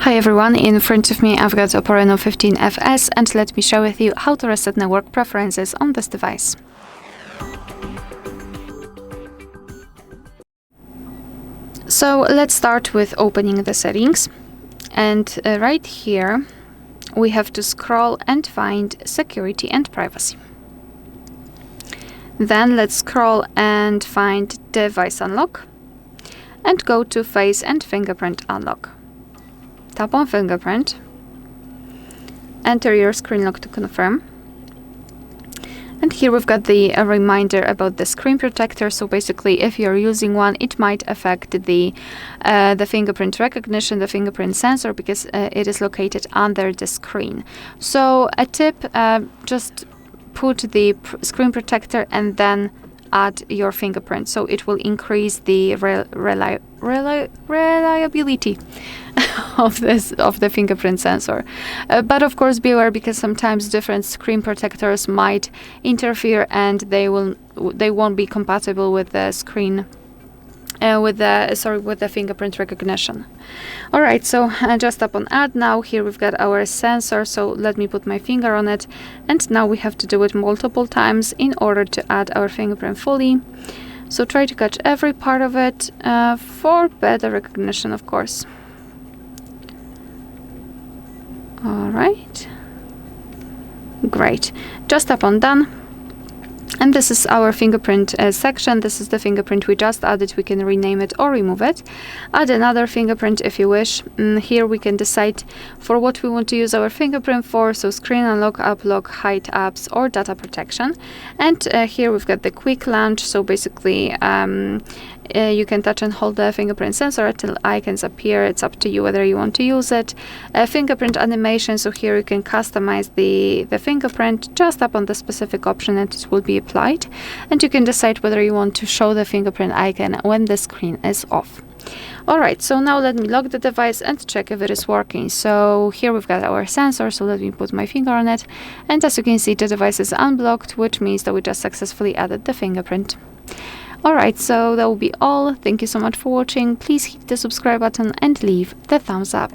Hi everyone, in front of me I've got OPPO Reno15 FS, and let me share with you how to reset network preferences on this device. So let's start with opening the settings, and right here we have to scroll and find security and privacy. Then let's scroll and find device unlock and go to face and fingerprint unlock. Tap on fingerprint, enter your screen lock to confirm, and here we've got the reminder about the screen protector. So basically, if you're using one, it might affect the fingerprint recognition, the fingerprint sensor, because it is located under the screen. So a tip, just put the screen protector and then add your fingerprint, so it will increase the reliability of the fingerprint sensor. But of course, be aware, because sometimes different screen protectors might interfere and they won't be compatible with the screen with the fingerprint recognition. All right, so just tap on add. Now here we've got our sensor, so let me put my finger on it, and now we have to do it multiple times in order to add our fingerprint fully. So try to catch every part of it for better recognition, of course. All right, great. Just tap on done. And this is our fingerprint section. This is the fingerprint we just added. We can rename it or remove it. Add another fingerprint if you wish. Here we can decide for what we want to use our fingerprint for. So screen unlock, app lock, hide apps, or data protection. And here we've got the quick launch. So basically, you can touch and hold the fingerprint sensor until icons appear. It's up to you whether you want to use it. Fingerprint animation. So here you can customize the fingerprint. Just tap on the specific option and it will be applied. And you can decide whether you want to show the fingerprint icon when the screen is off. Alright, so now let me lock the device and check if it is working. So here we've got our sensor, so let me put my finger on it. And as you can see, the device is unblocked, which means that we just successfully added the fingerprint. Alright, so that will be all. Thank you so much for watching. Please hit the subscribe button and leave the thumbs up.